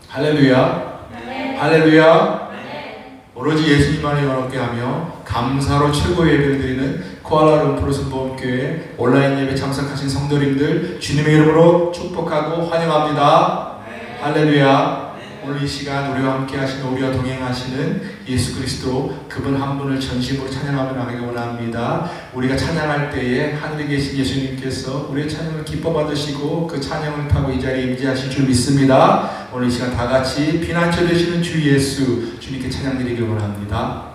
할렐루야. 네. 할렐루야. 네. 오로지 예수님만을 영광롭게 하며 감사로 최고의 예배를 드리는 쿠알라룸푸르 선보험교회 온라인 예배 참석하신 성도님들 주님의 이름으로 축복하고 환영합니다. 할렐루야. 오늘 이 시간 우리와 함께 하시는, 우리와 동행하시는 예수 그리스도 그분 한 분을 전심으로 찬양하며 나가기 원합니다. 우리가 찬양할 때에 하늘에 계신 예수님께서 우리의 찬양을 기뻐 받으시고 그 찬양을 타고 이 자리에 임재하실 줄 믿습니다. 오늘 이 시간 다 같이 피난처 되시는 주 예수 주님께 찬양 드리기 원합니다.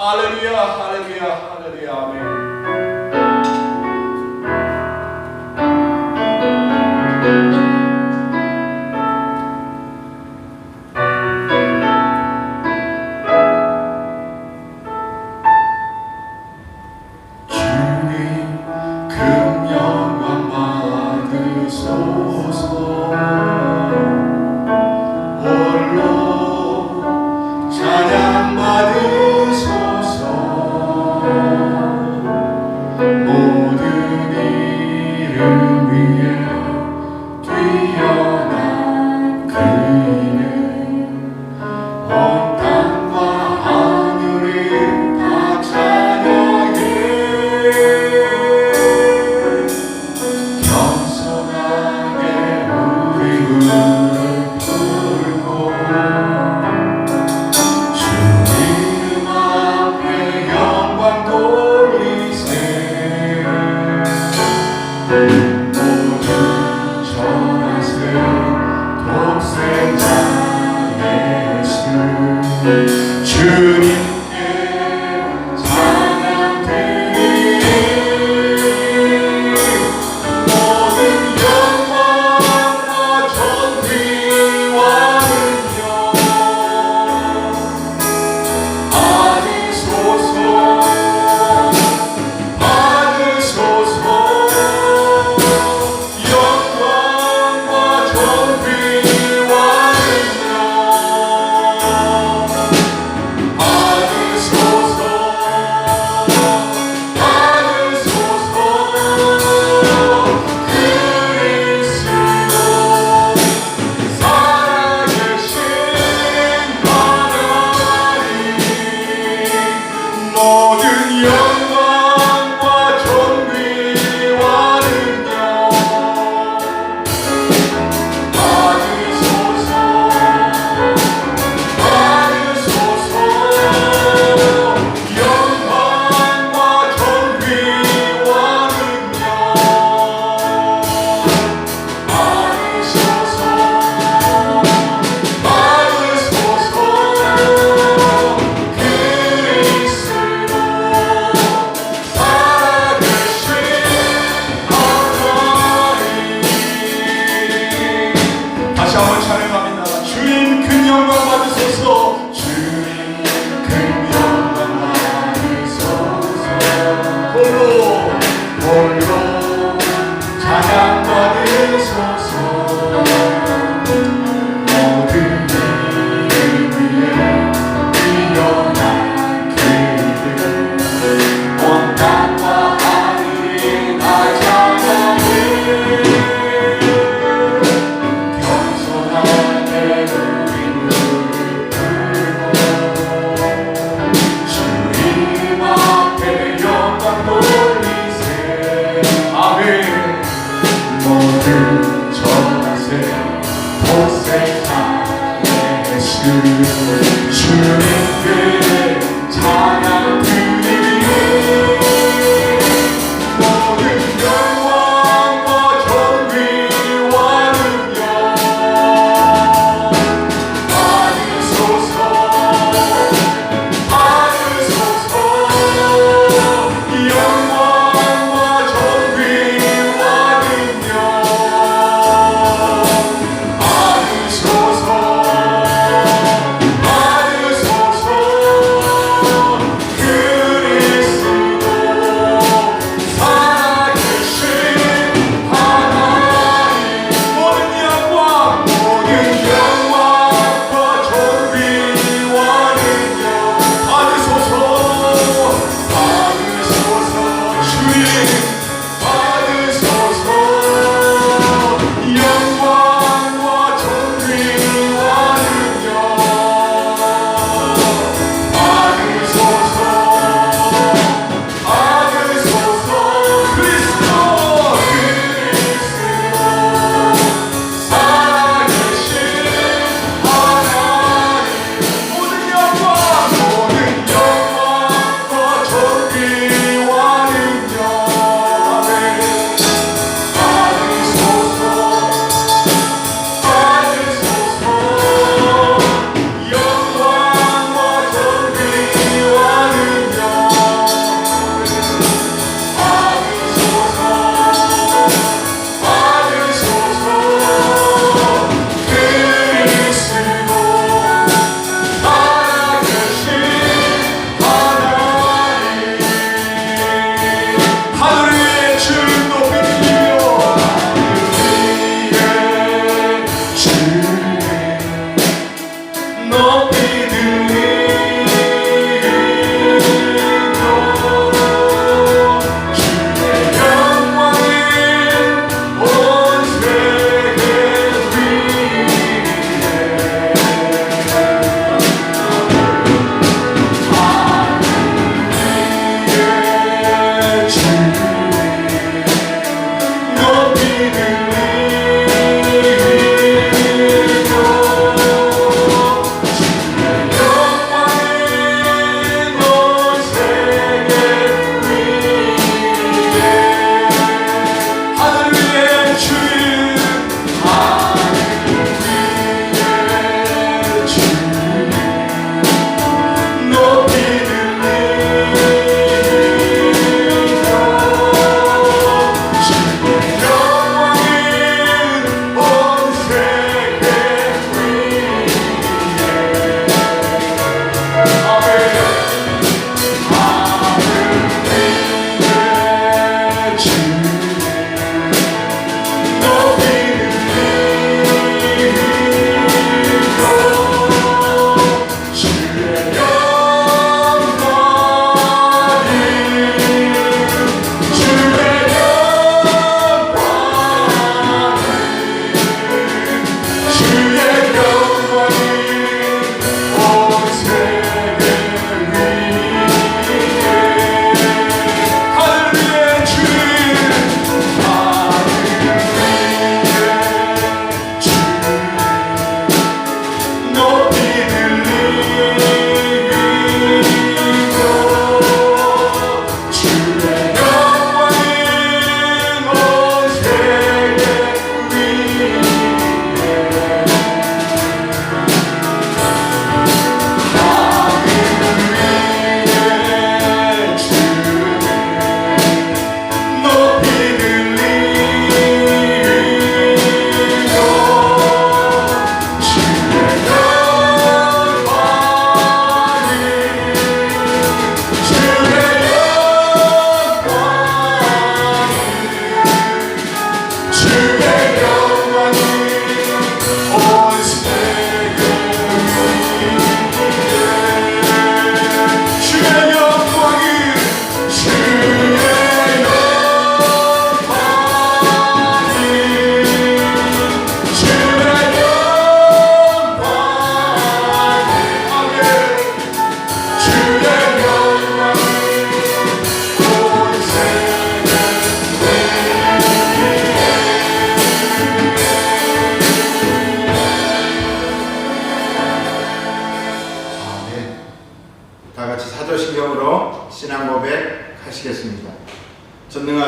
할렐루야 할렐루야 할렐루야 아멘. 겸손하게 우리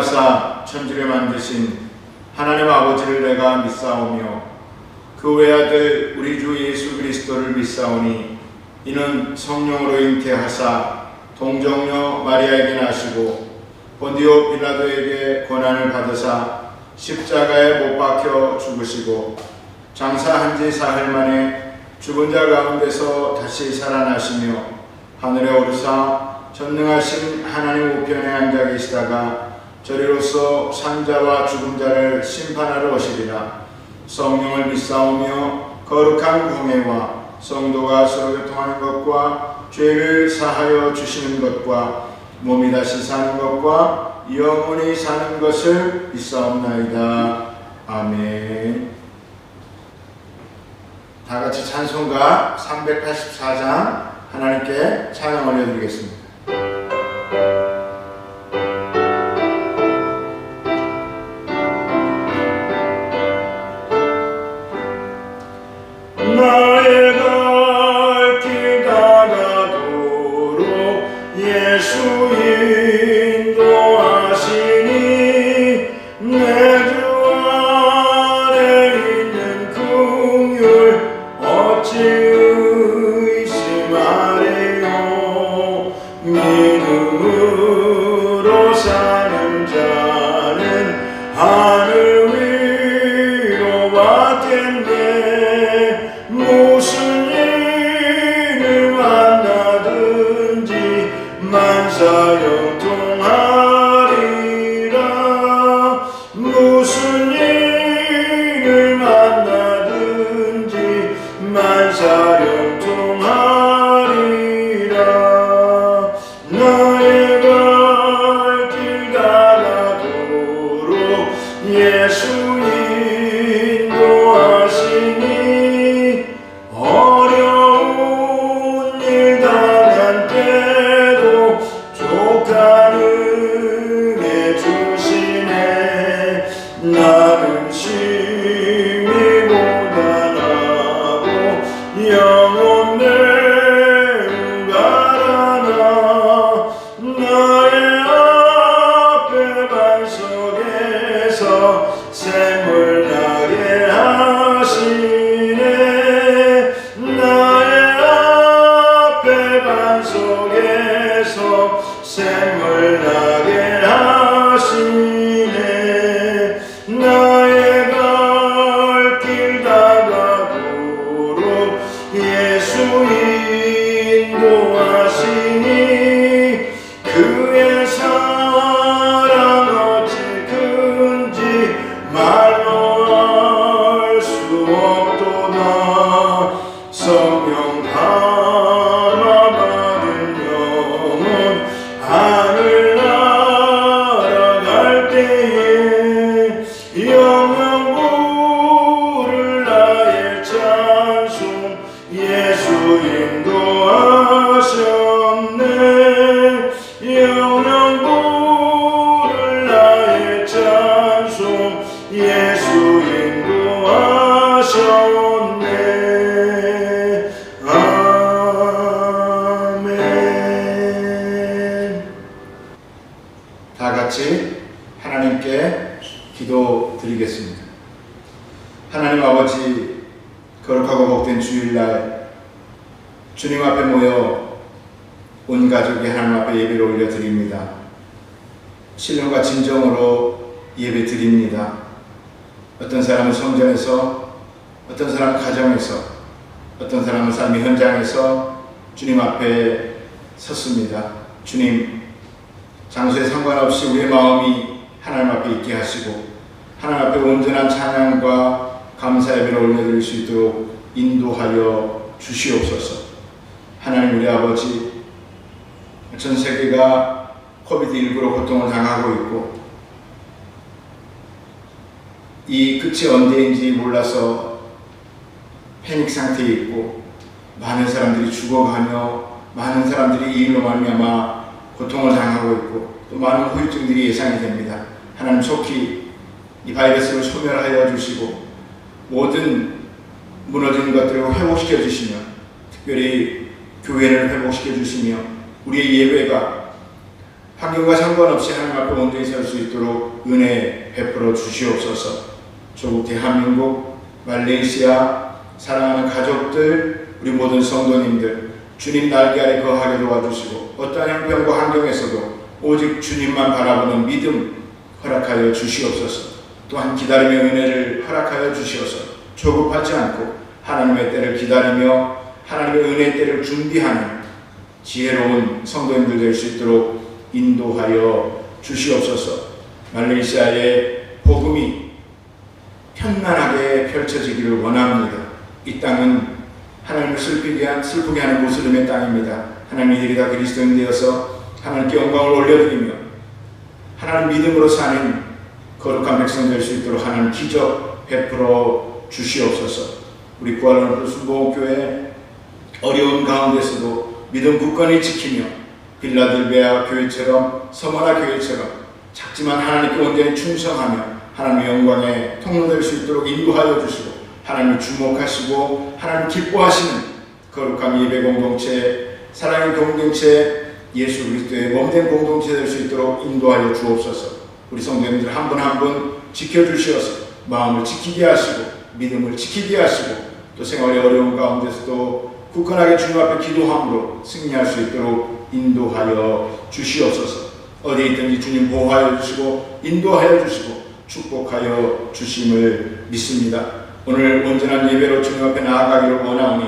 창조하사 천지를 만드신 하나님 아버지를 내가 믿사오며 그 외아들 우리 주 예수 그리스도를 믿사오니 이는 성령으로 잉태하사 동정녀 마리아에게 나시고 본디오 빌라도에게 고난을 받으사 십자가에 못 박혀 죽으시고 장사한 지 사흘 만에 죽은 자 가운데서 다시 살아나시며 하늘에 오르사 전능하신 하나님 우편에 앉아 계시다가 저리로서 산자와 죽은 자를 심판하러 오시리라. 성령을 믿사오며 거룩한 공예와 성도가 서로 교통하는 것과 죄를 사하여 주시는 것과 몸이 다시 사는 것과 영원히 사는 것을 믿사옵나이다. 아멘. 다 같이 찬송가 384장 하나님께 찬양 올려드리겠습니다. 나의 갈 길 다가도록 예수 인도하시니 내 주 안에 있는 긍휼 어찌 의심하리요. 믿음으로 사는 자는 하늘 위로 받겠네. 무슨 일을 만나든지 만사형통하리라. 무슨 일을 만나든지 만사형통하리라. 나의 갈 길 가다도록 예수 인도하시니 어려운 일 당한 때도 족가능해 주시네. 나는 심히 고단하고 영혼 매우 가라나. 나의 앞에 반석에서 샘을 나게 하시네. 나의 앞에 반석에서 샘을 나게 하시네. 나의 갈 길 다가도록 예수 인도하시니 그의 사랑 어찌 큰지 말로 알 수 없도다. 성령 담아 받은 영혼 하늘 날아갈 때에 영영 부를 나의 찬송 예수 인도하셨네. 영영 부를 나의 찬송 예수 인도하셨네. 아멘. 다 같이 하나님께 기도드리겠습니다. 하나님 아버지, 거룩하고 복된 주일날 주님 앞에 모여 온 가족이 하나님 앞에 예배를 올려드립니다. 신령과 진정으로 예배 드립니다. 어떤 사람은 성전에서, 어떤 사람은 가정에서, 어떤 사람은 삶의 현장에서 주님 앞에 섰습니다. 주님, 장소에 상관없이 우리의 마음이 하나님 앞에 있게 하시고 하나님 앞에 온전한 찬양과 감사 예배를 올려드릴 수 있도록 인도하여 주시옵소서. 하나님 우리 아버지, 전 세계가 코비드19로 고통을 당하고 있고 이 끝이 언제인지 몰라서 패닉 상태에 있고 많은 사람들이 죽어가며 많은 사람들이 이 일로 말미암아 고통을 당하고 있고 또 많은 후유증들이 예상이 됩니다. 하나님 속히 이 바이러스를 소멸하여 주시고 모든 무너진 것들을 회복시켜 주시며 특별히 교회를 회복시켜 주시며 우리의 예배가 환경과 상관없이 하나님 앞에 온전히 설 수 있도록 은혜 베풀어 주시옵소서. 조국 대한민국, 말레이시아, 사랑하는 가족들, 우리 모든 성도님들 주님 날개 아래 거하게 도와주시고 어떠한 형편과 환경에서도 오직 주님만 바라보는 믿음 허락하여 주시옵소서. 또한 기다림의 은혜를 허락하여 주시옵소서. 조급하지 않고 하나님의 때를 기다리며 하나님의 은혜의 때를 준비하는 지혜로운 성도님들 될 수 있도록 인도하여 주시옵소서. 말레이시아의 복음이 편만하게 펼쳐지기를 원합니다. 이 땅은 하나님을 슬프게 하는 모슬림의 땅입니다. 하나님 이들이 다 그리스도인 되어서 하나님께 영광을 올려드리며 하나님 믿음으로 사는 거룩한 백성 될 수 있도록 하나님 기적 베풀어 주시옵소서. 우리 구하는 순복음교회 어려운 가운데서도 믿음 굳건히 지키며 빌라델비아 교회처럼 서머나 교회처럼 작지만 하나님께 온전히 충성하며 하나님의 영광에 통로될 수 있도록 인도하여 주시고 하나님을 주목하시고 하나님 기뻐하시는 거룩한 예배 공동체, 사랑의 공동체, 예수 그리스도의 몸된 공동체 될 수 있도록 인도하여 주옵소서. 우리 성도님들 한 분 한 분 지켜주시어서 마음을 지키게 하시고 믿음을 지키게 하시고 또 생활의 어려운 가운데서도 굳건하게 주님 앞에 기도함으로 승리할 수 있도록 인도하여 주시옵소서. 어디에 있든지 주님 보호하여 주시고 인도하여 주시고 축복하여 주심을 믿습니다. 오늘 온전한 예배로 주님 앞에 나아가기를 원하오니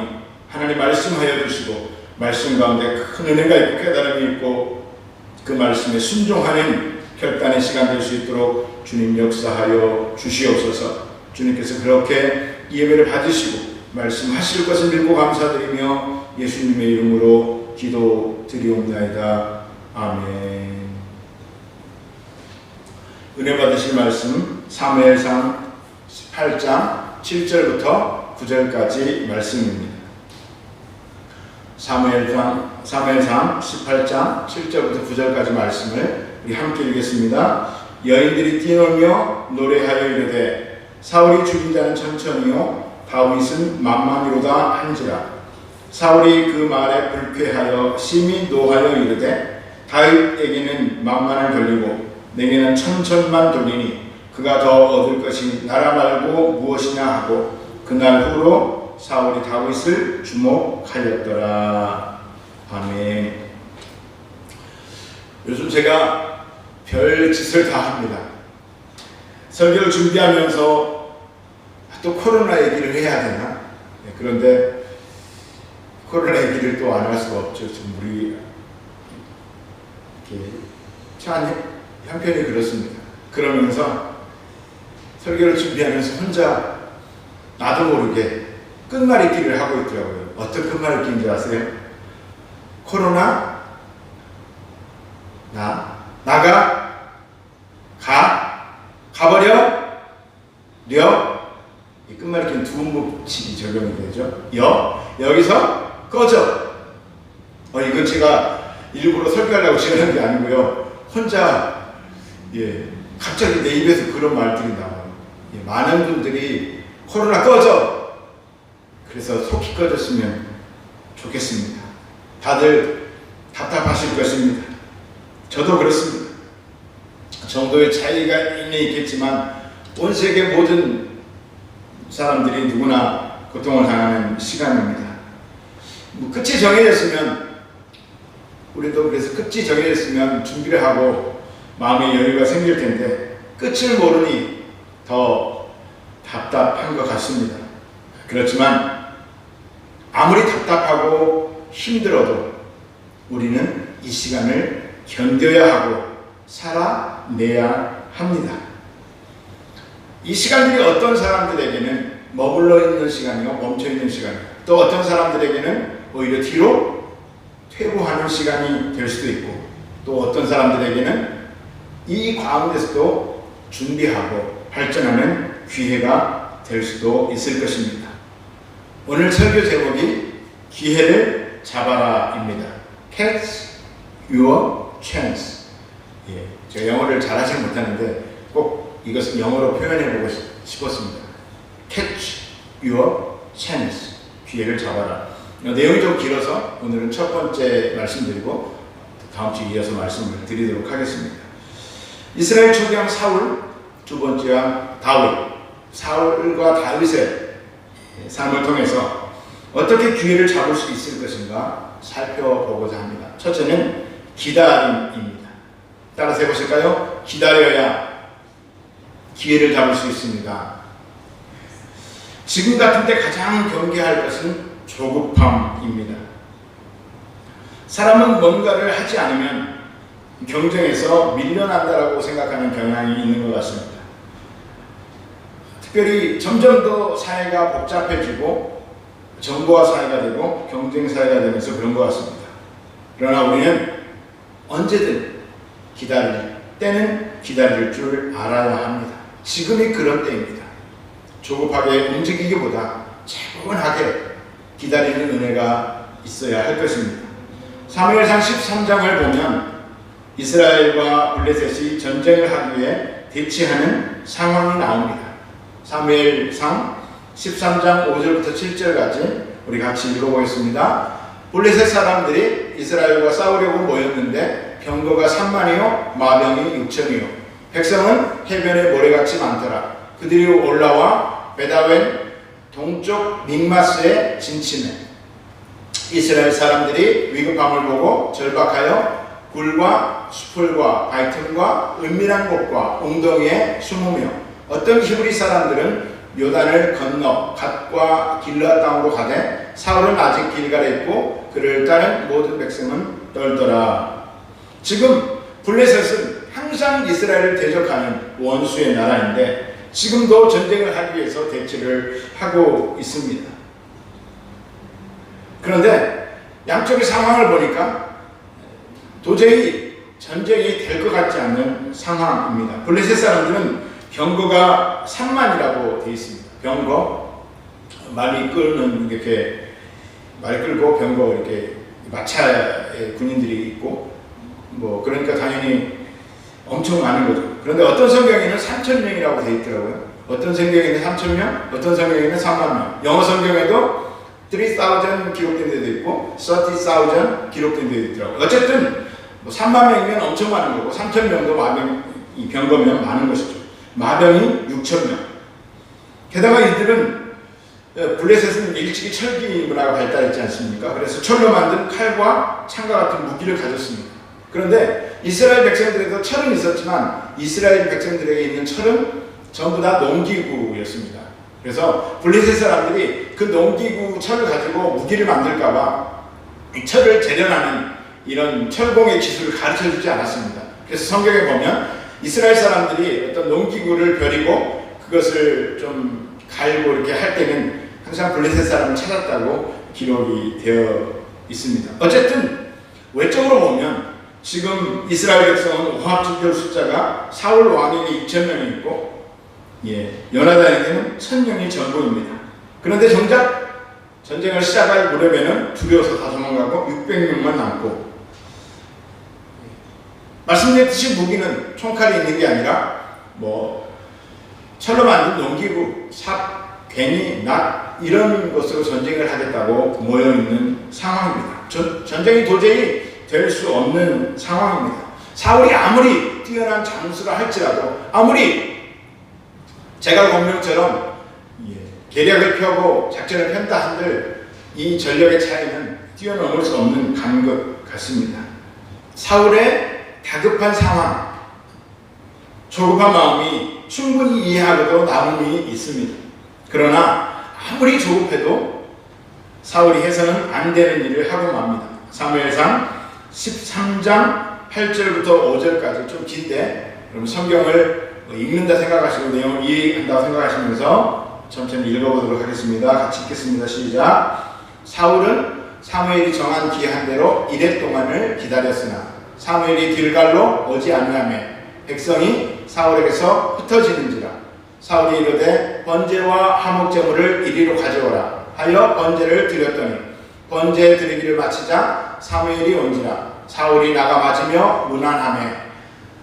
하나님 말씀하여 주시고 말씀 가운데 큰 은혜가 있고 깨달음이 있고 그 말씀에 순종하는 결단의 시간 될 수 있도록 주님 역사하여 주시옵소서. 주님께서 그렇게 예배를 받으시고 말씀하실 것을 믿고 감사드리며 예수님의 이름으로 기도드리옵나이다. 아멘. 은혜 받으실 말씀 사무엘상 18장 7절부터 9절까지 말씀입니다. 사무엘상 18장 7절부터 9절까지 말씀을 우리 함께 읽겠습니다. 여인들이 뛰놀며 노래하여 이르되 사울이 죽인 자는 천천히요 다윗은 만만히로다 한지라. 사울이 그 말에 불쾌하여 심히 노하여 이르되 다윗에게는 만만을 돌리고 내게는 천천만 돌리니 그가 더 얻을 것이 나라 말고 무엇이냐 하고 그날 후로 사울이 다윗을 주목하였더라. 아멘. 요즘 제가 별 짓을 다 합니다. 설교를 준비하면서 또 코로나 얘기를 해야 되나? 그런데 코로나 얘기를 또 안 할 수가 없죠. 지금 우리 참 한편이 그렇습니다. 그러면서 설교를 준비하면서 혼자 나도 모르게 끝말잇기를 하고 있더라고요. 어떤 끝말잇기인지 아세요? 코로나 나가 가버려 이 끝말잇기는 두 문법칙이 적용이 되죠. 여기서 꺼져. 이건 제가 일부러 설교하려고 지어낸 게 아니고요. 혼자 갑자기 내 입에서 그런 말들이 나와요. 많은 분들이 코로나 꺼져. 그래서 속히 꺼졌으면 좋겠습니다. 다들 답답하실 것입니다. 저도 그렇습니다. 정도의 차이가 있겠지만 온 세계 모든 사람들이 누구나 고통을 당하는 시간입니다. 끝이 정해졌으면 우리도 그래서 끝이 정해졌으면 준비를 하고 마음의 여유가 생길 텐데 끝을 모르니 더 답답한 것 같습니다. 그렇지만 아무리 답답하고 힘들어도 우리는 이 시간을 견뎌야 하고 살아내야 합니다. 이 시간들이 어떤 사람들에게는 머물러 있는 시간이요, 멈춰 있는 시간이요, 또 어떤 사람들에게는 오히려 뒤로 퇴보하는 시간이 될 수도 있고, 또 어떤 사람들에게는 이 가운데서도 준비하고 발전하는 기회가 될 수도 있을 것입니다. 오늘 설교 제목이 기회를 잡아라입니다. Catch your chance. 제가 영어를 잘하지 못하는데 꼭 이것을 영어로 표현해보고 싶었습니다. Catch your chance. 기회를 잡아라. 내용이 좀 길어서 오늘은 첫 번째 말씀드리고 다음 주에 이어서 말씀을 드리도록 하겠습니다. 이스라엘 초기왕 사울, 두 번째 왕 다윗, 사울과 다윗의 삶을 통해서 어떻게 기회를 잡을 수 있을 것인가 살펴보고자 합니다. 첫째는 기다림입니다. 따라서 해보실까요? 기다려야 기회를 잡을 수 있습니다. 지금 같은 때 가장 경계할 것은 조급함입니다. 사람은 뭔가를 하지 않으면 경쟁에서 밀려난다라고 생각하는 경향이 있는 것 같습니다. 특별히 점점 더 사회가 복잡해지고 정보화 사회가 되고 경쟁 사회가 되면서 그런 것 같습니다. 그러나 우리는 언제든 기다릴 때는 기다릴 줄 알아야 합니다. 지금이 그런 때입니다. 조급하게 움직이기보다 차분하게 기다리는 은혜가 있어야 할 것입니다. 사무엘상 13장을 보면 이스라엘과 블레셋이 전쟁을 하기 위해 대치하는 상황이 나옵니다. 사무엘상 13장 5절부터 7절까지 우리 같이 읽어보겠습니다. 블레셋 사람들이 이스라엘과 싸우려고 모였는데 병거가 3만이요 마병이 6천이요 백성은 해변에 모래같이 많더라. 그들이 올라와 베다웬 동쪽 믹마스에 진침해 이스라엘 사람들이 위급함을 보고 절박하여 굴과 수풀과 바이틈과 은밀한 곳과 웅덩이에 숨으며 어떤 히브리 사람들은 요단을 건너 갓과 길르앗 땅으로 가되 사울은 아직 길갈에 있고 그를 따른 모든 백성은 떨더라. 지금 블레셋은 항상 이스라엘을 대적하는 원수의 나라인데 지금도 전쟁을 하기 위해서 대치를 하고 있습니다. 그런데 양쪽의 상황을 보니까 도저히 전쟁이 될 것 같지 않는 상황입니다. 블레셋 사람들은 병거가 3만이라고 되어 있습니다. 병거, 말이 끌는 이렇게 말 끌고 병거 이렇게 마차에 군인들이 있고 뭐 그러니까 당연히 엄청 많은 거죠. 그런데 어떤 성경에는 3,000명이라고 되어 있더라고요. 어떤 성경에는 3,000명, 어떤 성경에는 3만 명. 영어 성경에도 3,000 기록된 데도 있고 30,000 기록된 데도 있더라고요. 어쨌든 뭐 3만 명이면 엄청 많은 거고 3,000명도 마병, 이 병거면 많은 것이죠. 마병이 6,000명. 게다가 이들은 블레셋은 일찍이 철기 문화가 발달했지 않습니까? 그래서 철로 만든 칼과 창과 같은 무기를 가졌습니다. 그런데 이스라엘 백성들에도 철은 있었지만 이스라엘 백성들에게 있는 철은 전부 다 농기구였습니다. 그래서 블레셋 사람들이 그 농기구 철을 가지고 무기를 만들까봐 철을 재련하는 이런 철공의 기술을 가르쳐주지 않았습니다. 그래서 성경에 보면 이스라엘 사람들이 어떤 농기구를 벼리고 그것을 좀 갈고 이렇게 할 때는 항상 블레셋 사람을 찾았다고 기록이 되어 있습니다. 어쨌든 외적으로 보면 지금 이스라엘 백성은 오합지졸 숫자가 사울 왕에게 2,000명이 있고 요나단에게는 1,000명이 전부입니다. 그런데 정작 전쟁을 시작할 무렵에는 두려워서 다 도망가고 600명만 남고 말씀드렸듯이 무기는 총칼이 있는 게 아니라 뭐 철로 만든 농기구, 삽, 괭이, 낫 이런 것으로 전쟁을 하겠다고 모여있는 상황입니다. 전쟁이 도저히 될 수 없는 상황입니다. 사울이 아무리 뛰어난 장수라 할지라도 아무리 제갈공명처럼 계략을 펴고 작전을 편다 한들 이 전력의 차이는 뛰어넘을 수 없는 간 것 같습니다. 사울의 다급한 상황, 조급한 마음이 충분히 이해하고도 남음이 있습니다. 그러나 아무리 조급해도 사울이 해서는 안 되는 일을 하고 맙니다. 사무엘상 13장 8절부터 5절까지 좀 긴데 그럼 성경을 읽는다 생각하시고 내용을 이해한다고 생각하시면서 천천히 읽어보도록 하겠습니다. 같이 읽겠습니다. 시작. 사울은 사무엘이 정한 기한 대로 이레 동안을 기다렸으나 사무엘이 길갈로 오지 아니하며 백성이 사울에게서 흩어지는지라. 사울이 이르되 번제와 화목제물을 이리로 가져오라 하여 번제를 드렸더니 번제 드리기를 마치자 사무엘이 온지라. 사울이 나가 맞으며 문안하며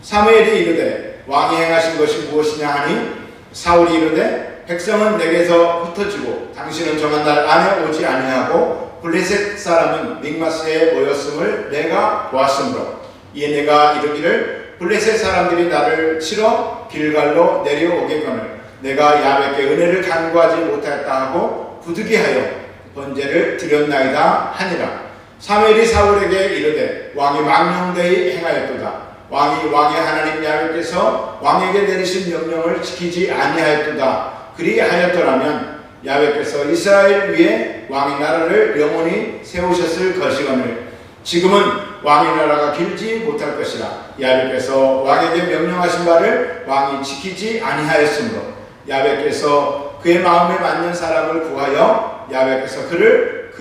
사무엘이 이르되 왕이 행하신 것이 무엇이냐 하니 사울이 이르되 백성은 내게서 흩어지고 당신은 정한 날 안에 오지 아니하고 블레셋 사람은 믹마스에 모였음을 내가 보았으므로 이에 내가 이르기를 블레셋 사람들이 나를 치러 길갈로 내려오겠거늘 내가 야훼께 은혜를 간구하지 못하였다 하고 부득이하여 번제를 드렸나이다 하니라. 사무엘이 사울에게 이르되 왕이 망령되이 행하였도다. 왕이 왕의 하나님 야훼께서 왕에게 내리신 명령을 지키지 아니하였도다. 그리하였더라면 야훼께서 이스라엘 위에 왕의 나라를 영원히 세우셨을 것이거늘 지금은 왕의 나라가 길지 못할 것이라. 야훼께서 왕에게 명령하신 바를 왕이 지키지 아니하였으므로 야훼께서 그의 마음에 맞는 사람을 구하여 야훼께서 그를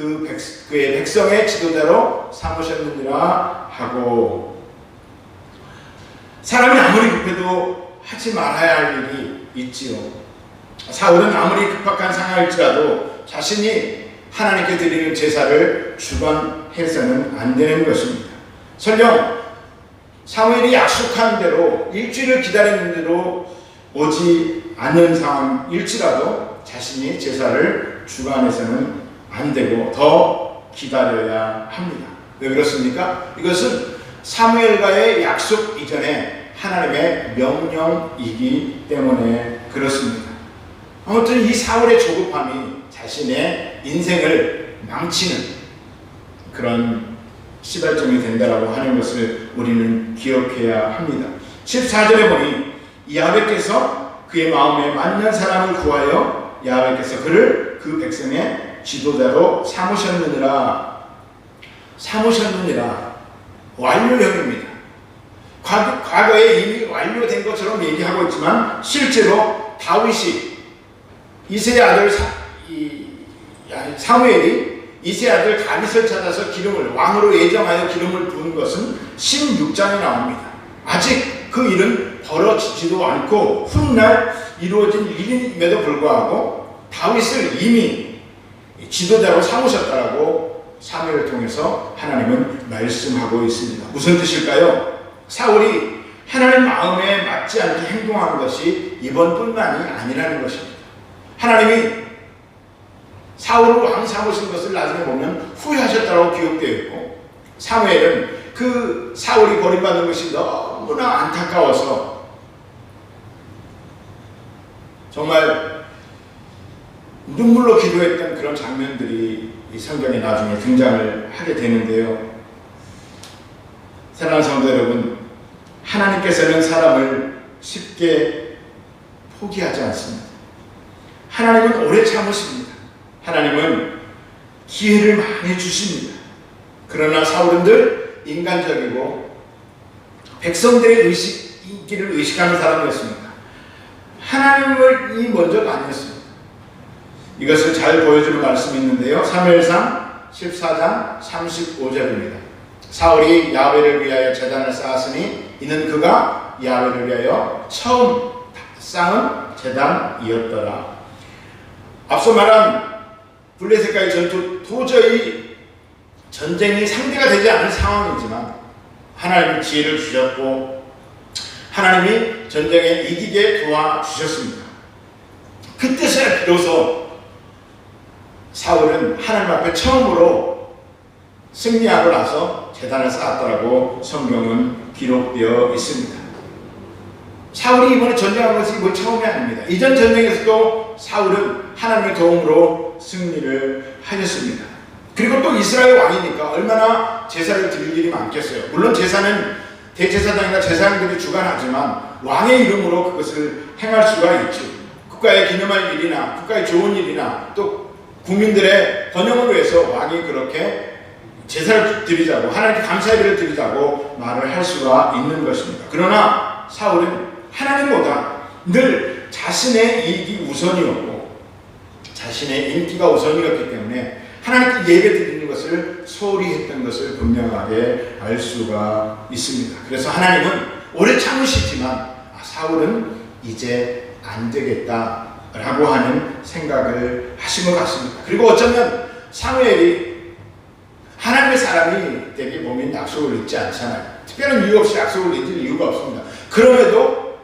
그의 백성의 지도자로 삼으셨느니라 하고. 사람이 아무리 급해도 하지 말아야 할 일이 있지요. 사울은 아무리 급박한 상황일지라도 자신이 하나님께 드리는 제사를 주관해서는 안 되는 것입니다. 설령 사무엘이 약속한 대로 일주일을 기다렸는데도 오지 않는 상황일지라도 자신이 제사를 주관해서는 안 되고 더 기다려야 합니다. 왜 그렇습니까? 이것은 사무엘과의 약속 이전에 하나님의 명령이기 때문에 그렇습니다. 아무튼 이 사울의 조급함이 자신의 인생을 망치는 그런 시발점이 된다라고 하는 것을 우리는 기억해야 합니다. 14절에 보니 야훼께서 그의 마음에 맞는 사람을 구하여 야훼께서 그를 그 백성의 지도자로 삼으셨느니라. 완료형입니다. 과거에 이미 완료된 것처럼 얘기하고 있지만 실제로 다윗이 이새의 아들 사무엘이 이새의 아들 다윗을 찾아서 기름을 왕으로 예정하여 기름을 부은 것은 16장에 나옵니다. 아직 그 일은 벌어지지도 않고 훗날 이루어진 일임에도 불구하고 다윗을 이미 지도자로 삼으셨다라고 사무엘을 통해서 하나님은 말씀하고 있습니다. 무슨 뜻일까요? 사울이 하나님 마음에 맞지 않게 행동한 것이 이번뿐만이 아니라는 것입니다. 하나님이 사울을 왕 삼으신 것을 나중에 보면 후회하셨다고 기록되어 있고, 사무엘은 그 사울이 버림받은 것이 너무나 안타까워서 정말 눈물로 기도했던 그런 장면들이 이 성경에 나중에 등장을 하게 되는데요. 사랑하는 성도 여러분, 하나님께서는 사람을 쉽게 포기하지 않습니다. 하나님은 오래 참으십니다. 하나님은 기회를 많이 주십니다. 그러나 사울은 늘 인간적이고 백성들의 인기를 의식하는 사람이었습니다. 하나님이 먼저가 아니었습니다. 이것을 잘 보여주는 말씀이 있는데요. 사무엘상 14장 35절입니다. 사울이 야훼를 위하여 제단을 쌓았으니 이는 그가 야훼를 위하여 처음 쌓은 제단이었더라. 앞서 말한 블레셋과의 전투, 도저히 전쟁이 상대가 되지 않는 상황이지만 하나님이 지혜를 주셨고 하나님이 전쟁에 이기게 도와주셨습니다. 그때서야 비로소 사울은 하나님 앞에 처음으로 승리하고 나서 제단을 쌓았다라고 성경은 기록되어 있습니다. 사울이 이번에 전쟁한 것이 이번 처음이 아닙니다. 이전 전쟁에서도 사울은 하나님의 도움으로 승리를 하였습니다. 그리고 또 이스라엘 왕이니까 얼마나 제사를 드릴 일이 많겠어요. 물론 제사는 대제사장이나 제사장들이 주관하지만 왕의 이름으로 그것을 행할 수가 있죠. 국가에 기념할 일이나 국가에 좋은 일이나 또 국민들의 번영을 위해서 왕이 그렇게 제사를 드리자고 하나님께 감사예배를 드리자고 말을 할 수가 있는 것입니다. 그러나 사울은 하나님보다 늘 자신의 이익이 우선이었고 자신의 인기가 우선이었기 때문에 하나님께 예배 드리는 것을 소홀히 했던 것을 분명하게 알 수가 있습니다. 그래서 하나님은 오래 참으시지만 사울은 이제 안 되겠다라고 하는 생각을 하신 것 같습니다. 그리고 어쩌면 사무엘이 하나님의 사람이 되게 몸인 약속을 잊지 않잖아요. 특별한 이유 없이 약속을 잊을 이유가 없습니다. 그럼에도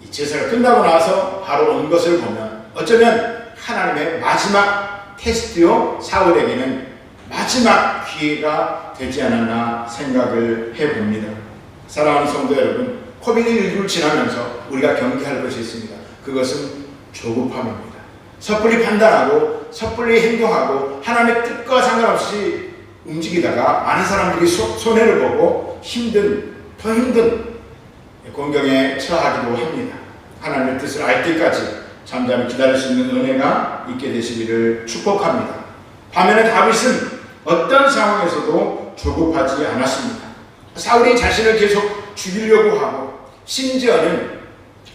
이 제사가 끝나고 나서 바로 온 것을 보면 어쩌면 하나님의 마지막 테스트요, 사울에게는 마지막 기회가 되지 않았나 생각을 해봅니다. 사랑하는 성도 여러분, 코비드19를 지나면서 우리가 경계할 것이 있습니다. 그것은 조급함입니다. 섣불리 판단하고 섣불리 행동하고 하나님의 뜻과 상관없이 움직이다가 많은 사람들이 손해를 보고 더 힘든 공경에 처하기도 합니다. 하나님의 뜻을 알 때까지 잠잠히 기다릴 수 있는 은혜가 있게 되시기를 축복합니다. 반면에 다윗은 어떤 상황에서도 조급하지 않았습니다. 사울이 자신을 계속 죽이려고 하고 심지어는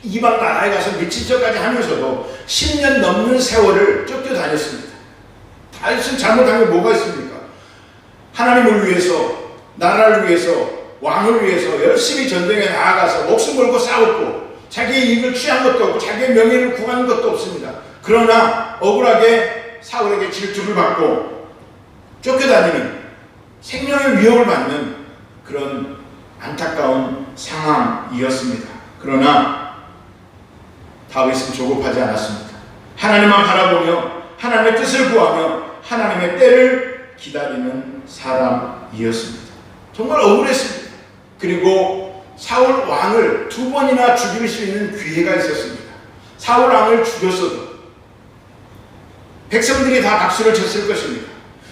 이방 나라에 가서 미칠 척까지 하면서도 10년 넘는 세월을 쫓겨다녔습니다. 다윗은 잘못한 게 뭐가 있습니까? 하나님을 위해서, 나라를 위해서, 왕을 위해서 열심히 전쟁에 나아가서 목숨 걸고 싸웠고 자기의 이익을 취한 것도 없고 자기의 명예를 구한 것도 없습니다. 그러나 억울하게 사울에게 질투를 받고 쫓겨다니는 생명의 위협을 받는 그런 안타까운 상황이었습니다. 그러나 다윗은 조급하지 않았습니다. 하나님만 바라보며 하나님의 뜻을 구하며 하나님의 때를 기다리는 사람이었습니다. 정말 억울했습니다. 그리고 사울 왕을 2번이나 죽일 수 있는 기회가 있었습니다. 사울 왕을 죽였어도 백성들이 다 박수를 쳤을 것입니다.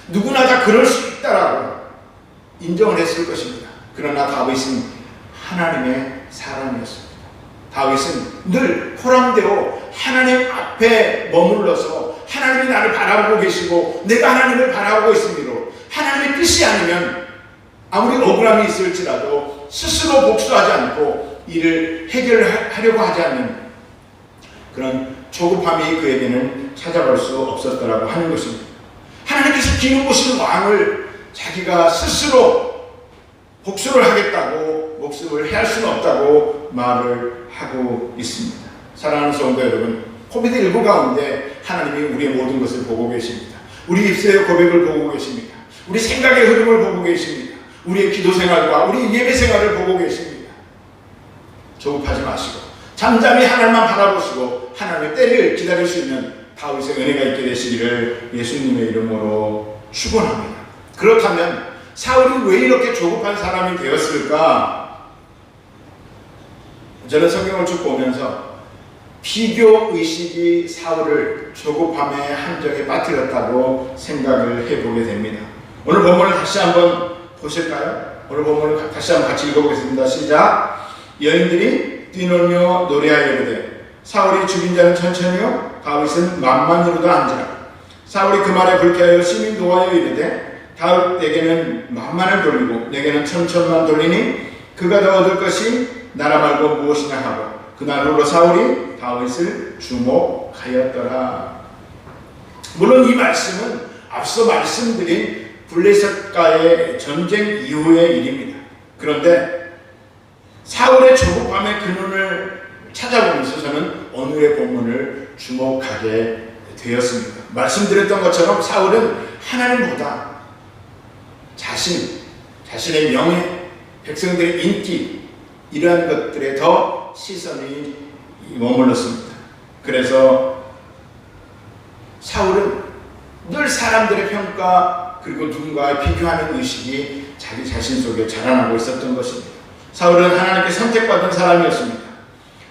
누구나 다 그럴 수 있다라고 인정을 했을 것입니다. 그러나 다윗은 하나님의 사람이었습니다. 다윗은 늘 호람대로 하나님 앞에 머물러서 하나님이 나를 바라보고 계시고 내가 하나님을 바라보고 있음으로 하나님의 뜻이 아니면 아무리 억울함이 있을지라도 스스로 복수하지 않고 이를 해결하려고 하지 않는 그런 조급함이 그에게는 찾아볼 수 없었다라고 하는 것입니다. 하나님께서 기름 부신 왕을 자기가 스스로 복수를 하겠다고 목숨을 해할 수는 없다고 말을 하고 있습니다. 사랑하는 성도 여러분, 코비드19 가운데 하나님이 우리의 모든 것을 보고 계십니다. 우리 입술의 고백을 보고 계십니다. 우리 생각의 흐름을 보고 계십니다. 우리의 기도 생활과 우리 예배 생활을 보고 계십니다. 조급하지 마시고 잠잠히 하나님만 바라보시고 하나님의 때를 기다릴 수 있는 다윗의 은혜가 있게 되시기를 예수님의 이름으로 축원합니다. 그렇다면 사울이 왜 이렇게 조급한 사람이 되었을까? 저는 성경을 쭉 보면서 비교의식이 사울을 조급함의 함정에 빠뜨렸다고 생각을 해보게 됩니다. 오늘 본문을 다시 한번 보실까요? 오늘 본문을 다시 한번 같이 읽어보겠습니다. 시작! 여인들이 뛰놀며 노래하여 이르되 사울이 죽인 자는 천천히요 다윗은 만만히로다 한지라. 사울이 그 말에 불쾌하여 심히 노하여 이르되 다윗에게는 만만을 돌리고 내게는 천천만 돌리니 그가 더 얻을 것이 나라 말고 무엇이냐 하고 그날로 사울이 다윗을 주목하였더라. 물론 이 말씀은 앞서 말씀드린 블레셋과의 전쟁 이후의 일입니다. 그런데 사울의 조급함의 근원을 찾아보면서 저는 오늘의 본문을 주목하게 되었습니다. 말씀드렸던 것처럼 사울은 하나님보다 자신의 명예, 백성들의 인기 이러한 것들에 더 시선이 머물렀습니다. 그래서 사울은 늘 사람들의 평가 그리고 누군가와 비교하는 의식이 자기 자신 속에 자라나고 있었던 것입니다. 사울은 하나님께 선택받은 사람이었습니다.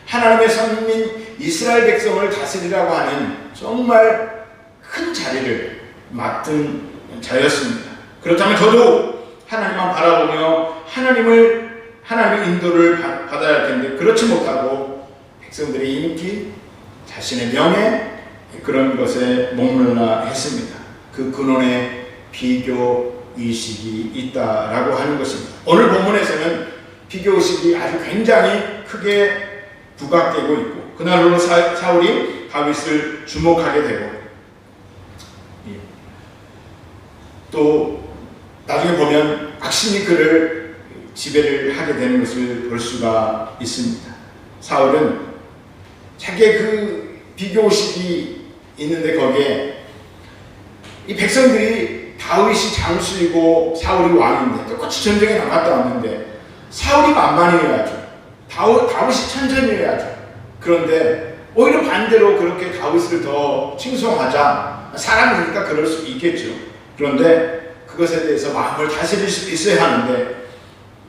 하나님의 선민 이스라엘 백성을 다스리라고 하는 정말 큰 자리를 맡은 자였습니다. 그렇다면 저도 하나님만 바라보며 하나님의 인도를 받아야 할 텐데 그렇지 못하고 백성들의 인기, 자신의 명예 그런 것에 목물러 했습니다. 그 근원에 비교 의식이 있다라고 하는 것입니다. 오늘 본문에서는 비교 의식이 아주 굉장히 크게 부각되고 있고 그날로 사울이 다윗을 주목하게 되고 또 나중에 보면 악신이 그를 지배를 하게 되는 것을 볼 수가 있습니다. 사울은 자기의 그 비교의식이 있는데 거기에 이 백성들이 다윗이 장수이고 사울이 왕인데 똑같이 전쟁에 나갔다 왔는데 사울이 만만히 해야죠. 다윗이 천천히 해야죠. 그런데 오히려 반대로 그렇게 다윗을 더 칭송하자. 사람이니까 그럴 수 있겠죠. 그런데 그것에 대해서 마음을 다스릴 수 있어야 하는데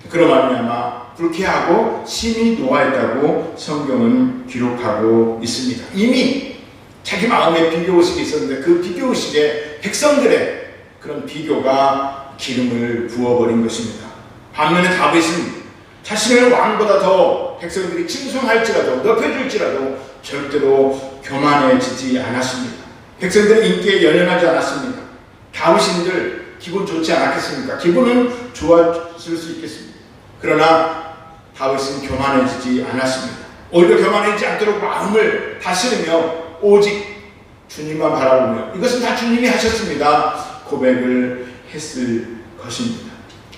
그로 말미암아 불쾌하고 심히 노하였다고 성경은 기록하고 있습니다. 이미 자기 마음에 비교의식이 있었는데 그 비교의식에 백성들의 그런 비교가 기름을 부어버린 것입니다. 반면에 다윗은 자신을 왕보다 더 백성들이 칭송할지라도 높여줄지라도 절대로 교만해지지 않았습니다. 백성들의 인기에 연연하지 않았습니다. 다윗인들 기분 좋지 않았겠습니까? 기분은 좋았을 수 있겠습니다. 그러나 다윗은 교만해지지 않았습니다. 오히려 교만해지지 않도록 마음을 다스리며 오직 주님만 바라보며 이것은 다 주님이 하셨습니다. 고백을 했을 것입니다.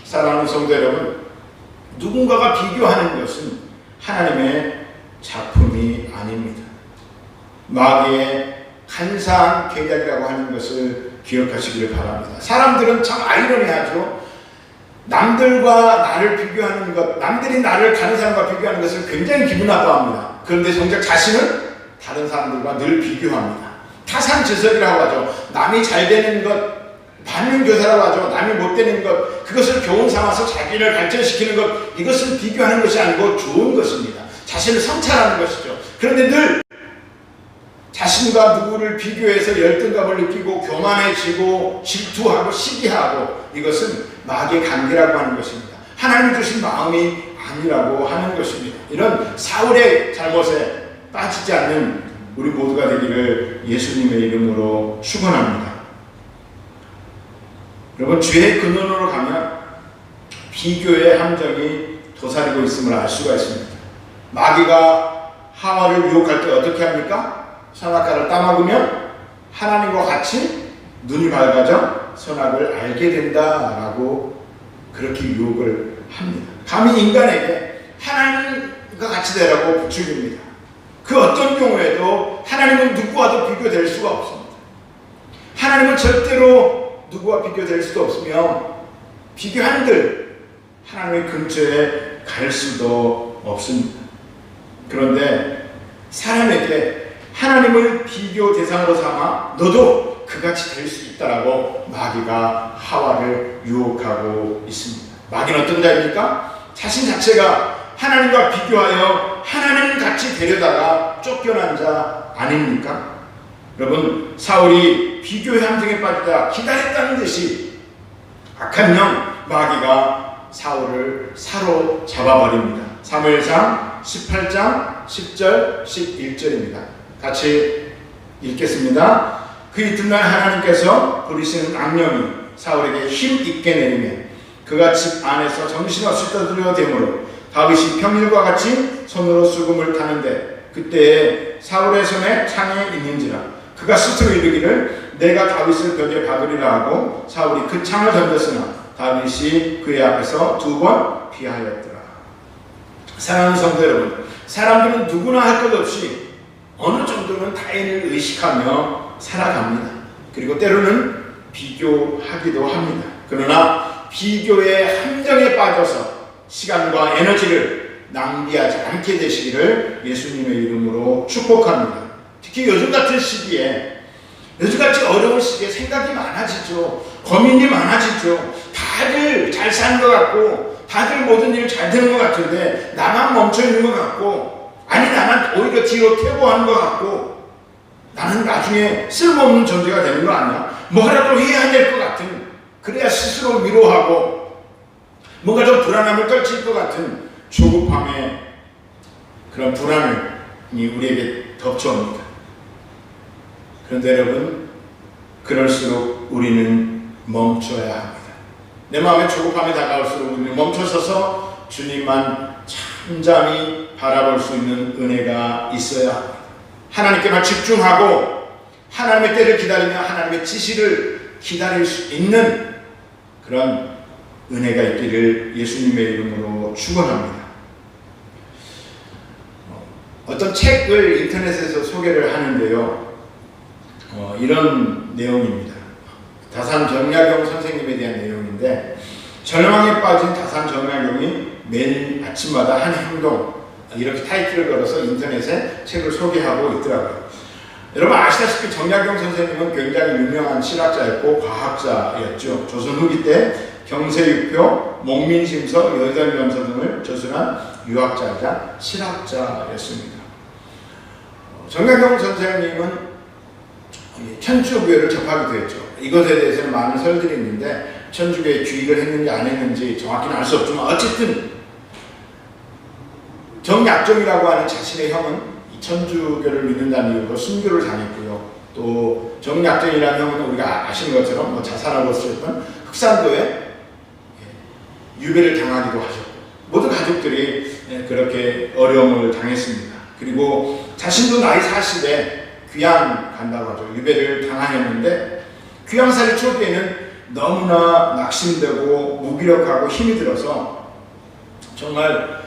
사랑하는 성도 여러분, 누군가가 비교하는 것은 하나님의 작품이 아닙니다. 마귀의 간사한 계략이라고 하는 것을 기억하시기를 바랍니다. 사람들은 참 아이러니하죠. 남들과 나를 비교하는 것, 남들이 나를 다른 사람과 비교하는 것을 굉장히 기분 나빠합니다. 그런데 정작 자신은 다른 사람들과 늘 비교합니다. 타산지석이라고 하죠. 남이 잘 되는 것, 반면교사라고 하죠. 남이 못 되는 것, 그것을 교훈 삼아서 자기를 발전시키는 것, 이것은 비교하는 것이 아니고 좋은 것입니다. 자신을 성찰하는 것이죠. 그런데 늘 자신과 누구를 비교해서 열등감을 느끼고 교만해지고 질투하고 시기하고 이것은 마귀의 관계라고 하는 것입니다. 하나님이 주신 마음이 아니라고 하는 것입니다. 이런 사울의 잘못에 빠지지 않는 우리 모두가 되기를 예수님의 이름으로 축원합니다. 여러분, 죄의 근원으로 가면 비교의 함정이 도사리고 있음을 알 수가 있습니다. 마귀가 하와를 유혹할 때 어떻게 합니까? 선악과를 따먹으면 하나님과 같이 눈이 밝아져 선악을 알게 된다라고 그렇게 유혹을 합니다. 감히 인간에게 하나님과 같이 되라고 부추깁니다. 그 어떤 경우에도 하나님은 누구와도 비교될 수가 없습니다. 하나님은 절대로 누구와 비교될 수도 없으며 비교한들 하나님의 근처에 갈 수도 없습니다. 그런데 사람에게 하나님을 비교 대상으로 삼아 너도 그같이 될 수 있다라고 마귀가 하와를 유혹하고 있습니다. 마귀는 어떤 자입니까? 자신 자체가 하나님과 비교하여 하나님 같이 되려다가 쫓겨난 자 아닙니까? 여러분, 사울이 비교의 함정에 빠지다 기다렸다는 듯이 악한 영 마귀가 사울을 사로잡아버립니다. 사무엘상 18장 10절 11절입니다. 같이 읽겠습니다. 그 이튿날 하나님께서 부리시는 악령이 사울에게 힘있게 내리며 그가 집 안에서 정신없이 떠들어대므로 다윗이 평일과 같이 손으로 수금을 타는데 그때에 사울의 손에 창이 있는지라 그가 스스로 이르기를 내가 다윗을 벽에 박으리라 하고 사울이 그 창을 던졌으나 다윗이 그의 앞에서 2번 피하였더라. 사랑하는 성도 여러분, 사람들은 누구나 할 것 없이 어느 정도는 타인을 의식하며 살아갑니다. 그리고 때로는 비교하기도 합니다. 그러나 비교의 함정에 빠져서 시간과 에너지를 낭비하지 않게 되시기를 예수님의 이름으로 축복합니다. 특히 요즘 같은 시기에, 요즘같이 어려운 시기에 생각이 많아지죠. 고민이 많아지죠. 다들 잘 사는 것 같고 다들 모든 일 잘 되는 것 같은데 나만 멈춰있는 것 같고 아니 나는 오히려 뒤로 퇴보하는 것 같고 나는 나중에 쓸모없는 존재가 되는 거 아니야? 뭐라도 해야 될 것 같은, 그래야 스스로 위로하고 뭔가 좀 불안함을 떨칠 것 같은 조급함의 그런 불안이 우리에게 덮쳐옵니다. 그런데 여러분, 그럴수록 우리는 멈춰야 합니다. 내 마음에 조급함이 다가올수록 우리는 멈춰서서 주님만 잠잠히 바라볼 수 있는 은혜가 있어야 합니다. 하나님께만 집중하고 하나님의 때를 기다리며 하나님의 지시를 기다릴 수 있는 그런 은혜가 있기를 예수님의 이름으로 축원합니다. 어떤 책을 인터넷에서 소개를 하는데요. 이런 내용입니다. 다산 정약용 선생님에 대한 내용인데, 절망에 빠진 다산 정약용이 매일 아침마다 한 행동, 이렇게 타이틀을 걸어서 인터넷에 책을 소개하고 있더라고요. 여러분 아시다시피 정약용 선생님은 굉장히 유명한 실학자였고 과학자였죠. 조선 후기 때 경세유표, 목민심서, 여의도면서 등을 저술한 유학자이자 실학자였습니다. 정약용 선생님은 천주교를 접하게 됐죠. 이것에 대해서는 많은 설들이 있는데 천주교에 주의를 했는지 안 했는지 정확히는 알 수 없지만 어쨌든 정약종이라고 하는 자신의 형은 이 천주교를 믿는다는 이유로 순교를 당했고요. 또 정약종이라는 형은 우리가 아시는 것처럼 뭐 자살하고 쓰였던 흑산도에 유배를 당하기도 하셨고 모든 가족들이 그렇게 어려움을 당했습니다. 그리고 자신도 나이 40에 귀양 간다고 하죠. 유배를 당하였는데 귀양살이 초기에는 너무나 낙심되고 무기력하고 힘이 들어서 정말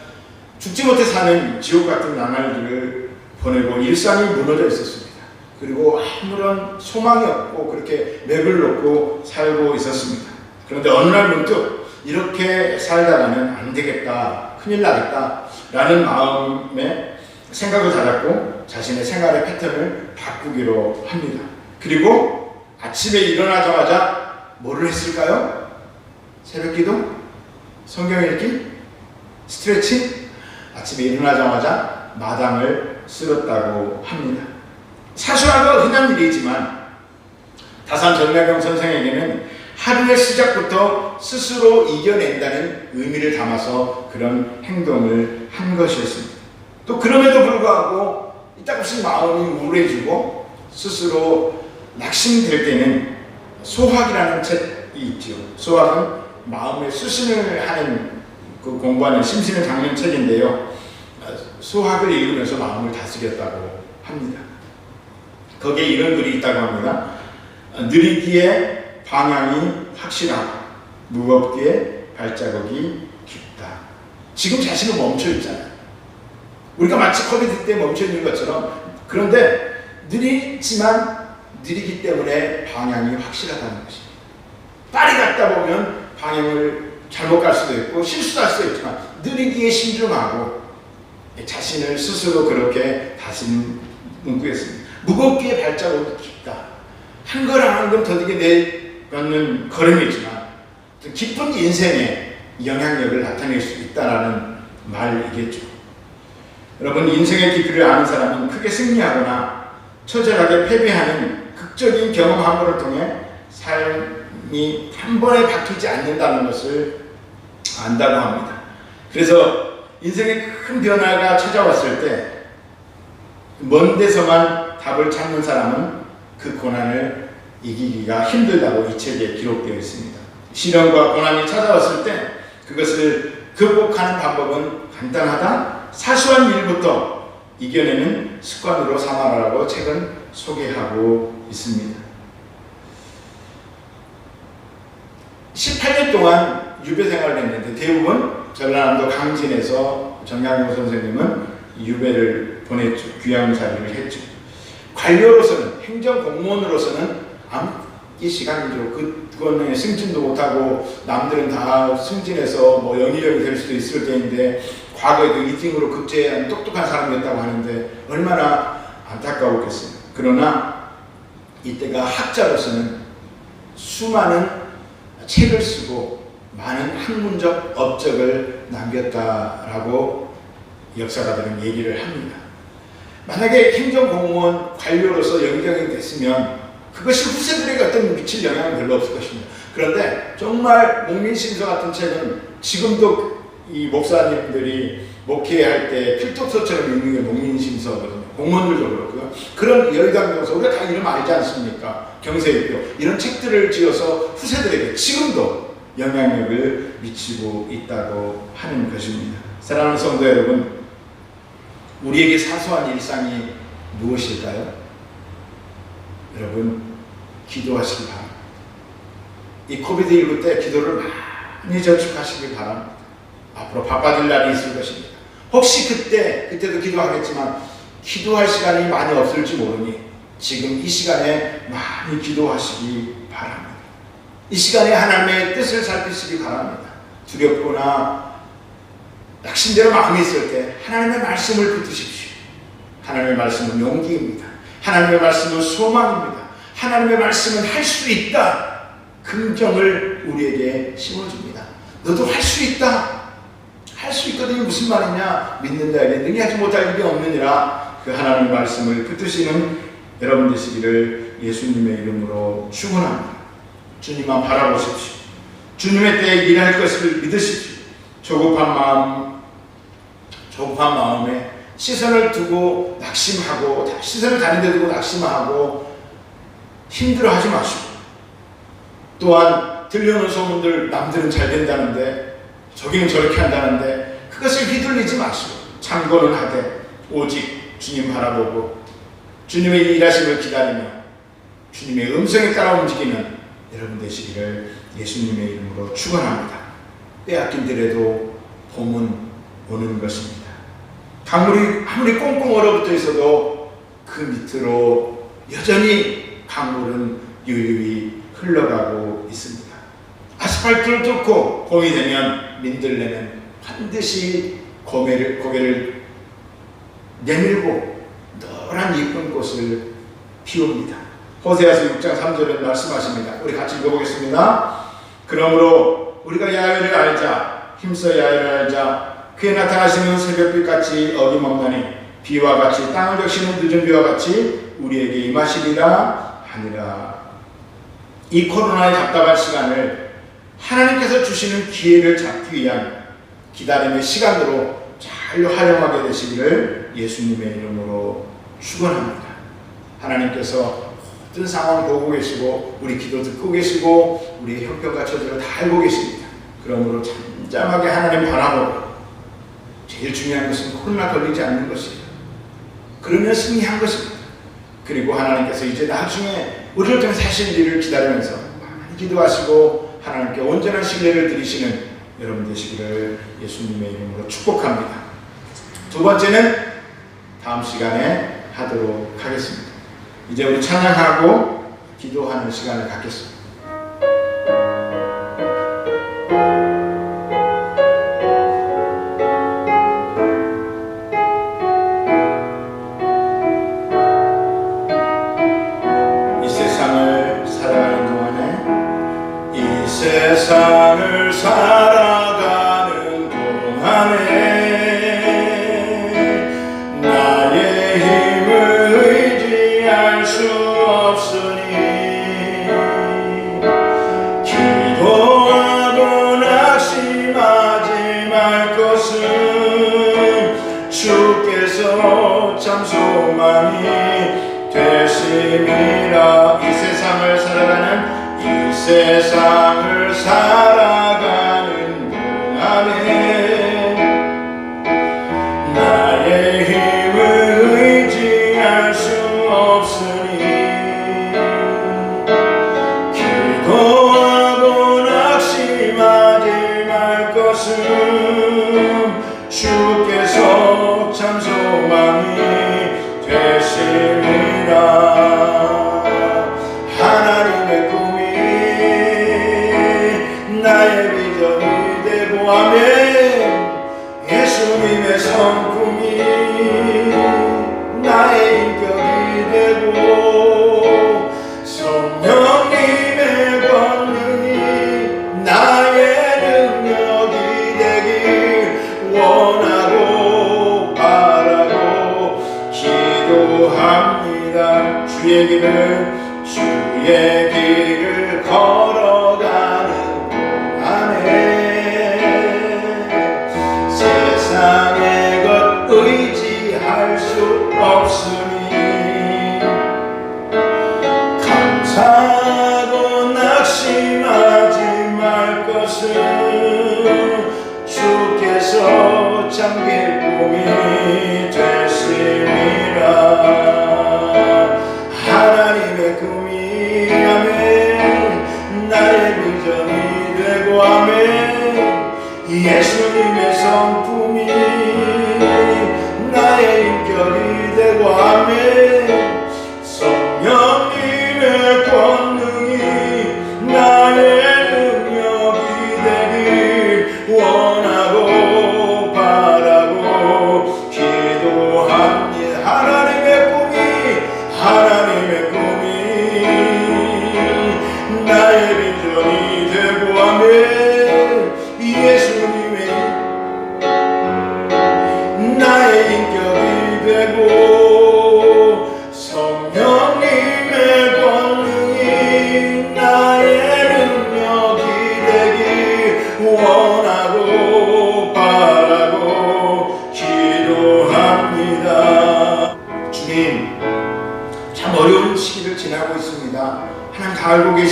죽지 못해 사는 지옥 같은 나날들을 보내고 일상이 무너져 있었습니다. 그리고 아무런 소망이 없고 그렇게 맥을 놓고 살고 있었습니다. 그런데 어느 날 문득 이렇게 살다가는 안 되겠다, 큰일 나겠다 라는 마음에 생각을 달았고 자신의 생활의 패턴을 바꾸기로 합니다. 그리고 아침에 일어나자마자 뭐를 했을까요? 새벽 기도? 성경 읽기? 스트레칭? 아침에 일어나자마자 마당을 쓸었다고 합니다. 사소하고 흔한 일이지만 다산 정약용 선생에게는 하루의 시작부터 스스로 이겨낸다는 의미를 담아서 그런 행동을 한 것이었습니다. 또 그럼에도 불구하고 이따금씩 마음이 우울해지고 스스로 낙심될 때는 소학이라는 책이 있죠. 소학은 마음의 수신을 하는 그 공부하는 심신을 닦는 책인데요. 소학을 읽으면서 마음을 다스렸다고 합니다. 거기에 이런 글이 있다고 합니다. 느리기에 방향이 확실하고 무겁기에 발자국이 깊다. 지금 자신은 멈춰 있잖아요. 우리가 마치 코비드 때 멈춰 있는 것처럼 그런데 느리기 때문에 방향이 확실하다는 것입니다. 빨리 갔다 보면 방향을 잘못 갈 수도 있고 실수할 수도 있지만 느리기에 신중하고 자신을 스스로 그렇게 다짐고 있습니다. 무겁기에 발자국이 깊다. 한 걸음 한 걸음 더디게 내걷는 걸음이지만 깊은 인생에 영향력을 나타낼 수 있다라는 말이겠죠. 여러분 인생의 깊이를 아는 사람은 크게 승리하거나 처절하게 패배하는 극적인 경험 한 번을 통해 삶이 한 번에 바뀌지 않는다는 것을 안다고 합니다. 그래서 인생의 큰 변화가 찾아왔을 때 먼 데서만 답을 찾는 사람은 그 고난을 이기기가 힘들다고 이 책에 기록되어 있습니다. 시련과 고난이 찾아왔을 때 그것을 극복하는 방법은 간단하다. 사소한 일부터 이겨내는 습관으로 삼아라라고 책은 소개하고 있습니다. 18년 동안 유배 생활을 했는데 대부분 전라남도 강진에서 정약용 선생님은 유배를 보냈죠. 귀향살이를 했죠. 관료로서는 행정공무원으로서는 암기 시간이죠. 그거는 승진도 못하고 남들은 다 승진해서 뭐 영의력이 될 수도 있을 때인데 과거에도 2등으로 급제한 똑똑한 사람이었다고 하는데 얼마나 안타까웠겠습니까. 그러나 이때가 학자로서는 수많은 책을 쓰고 많은 학문적 업적을 남겼다라고 역사가들은 얘기를 합니다. 만약에 행정공무원 관료로서 영경이 됐으면 그것이 후세들에게 어떤 미칠 영향은 별로 없을 것입니다. 그런데 정말 목민심서 같은 책은 지금도 이 목사님들이 목회할 때 필독서처럼 읽는 게 목민심서거든요. 공무원들도 그렇고요. 그런 여의도면서 우리가 다 이름 알지 않습니까? 경세유표 이런 책들을 지어서 후세들에게 지금도 영향력을 미치고 있다고 하는 것입니다. 사랑하는 성도 여러분, 우리에게 사소한 일상이 무엇일까요? 여러분, 기도하시기 바랍니다. 이 코비드19 때 기도를 많이 저축하시기 바랍니다. 앞으로 바빠질 날이 있을 것입니다. 혹시 그때도 기도하겠지만 기도할 시간이 많이 없을지 모르니 지금 이 시간에 많이 기도하시기 바랍니다. 이 시간에 하나님의 뜻을 살피시기 바랍니다. 두렵거나 낙심대로 마음이 있을 때 하나님의 말씀을 붙드십시오. 하나님의 말씀은 용기입니다. 하나님의 말씀은 소망입니다. 하나님의 말씀은 할 수 있다. 긍정을 우리에게 심어줍니다. 너도 할 수 있다. 할 수 있거든요. 무슨 말이냐? 믿는 자에게 능히 하지 못할 일이 없느니라. 그 하나님의 말씀을 붙드시는 여러분 되시기를 예수님의 이름으로 축원합니다. 주님만 바라보십시오. 주님의 때에 일할 것을 믿으십시오. 조급한 마음에 시선을 두고 낙심하고, 시선을 다른 데 두고 낙심하고 힘들어하지 마시고, 또한 들려오는 소문들, 남들은 잘 된다는데 저기는 저렇게 한다는데 그것을 휘둘리지 마시고 참고는 하되 오직 주님 바라보고 주님의 일하심을 기다리며 주님의 음성에 따라 움직이는 여러분 되시기를 예수님의 이름으로 축원합니다. 빼앗긴들에도 봄은 오는 것입니다. 강물이 아무리 꽁꽁 얼어붙어 있어도 그 밑으로 여전히 강물은 유유히 흘러가고 있습니다. 아스팔트를 뚫고 봄이 되면 민들레는 반드시 고개를 내밀고 노란 이쁜 꽃을 피웁니다. 호세아서 6장 3절에 말씀하십니다. 우리 같이 읽어보겠습니다. 그러므로 우리가 야훼를 알자, 힘써 야훼를 알자. 그의 나타나시는 새벽빛같이 어김없나니 비와 같이 땅을 적시는 늦은 비와 같이 우리에게 임하시리라 하니라. 이 코로나의 답답한 시간을 하나님께서 주시는 기회를 잡기 위한 기다림의 시간으로 잘 활용하게 되시기를 예수님의 이름으로 축원합니다. 하나님께서 모든 상황을 보고 계시고 우리 기도 듣고 계시고 우리의 형편과 처지를 다 알고 계십니다. 그러므로 잠잠하게 하나님 바라보고 제일 중요한 것은 코로나 걸리지 않는 것이에요. 그러면 승리한 것입니다. 그리고 하나님께서 이제 나중에 우리를 통해 하실 일을 기다리면서 많이 기도하시고 하나님께 온전한 신뢰를 드리시는 여러분 되시기를 예수님의 이름으로 축복합니다. 두 번째는 다음 시간에 하도록 하겠습니다. 이제 우리 찬양하고 기도하는 시간을 갖겠습니다. 세상을 살아가는 동안에 나의 힘을 의지할 수 없으니 기도하고 낙심하지 말 것은 주께서 참 소망이 되심이라. 이 세상을 살아가는 동안에 나의 힘을 의지할 수 없으니 기도하고 낙심하지 말 것은 주께서 참 소망이 되심이라. 하나님의 꿈이 나의 비전이 되고 아멘. 예수님의 성품이 나의 인격이 되고 성령님의 권능이 나의 능력이 되길 원하고 바라고 기도합니다. 주의 길을 걸어가는 세상의 것 의지할 수 없으니 감사하고 낙심하지 말 것은 주께서 참 기쁨이 되심이라. 하나님의 꿈이 아멘 나의 비전이 되고 아멘. 예수님의 성품이 나의 인격이 되고 아멘. 성령님의 권능이 나의 능력이 되길 원하고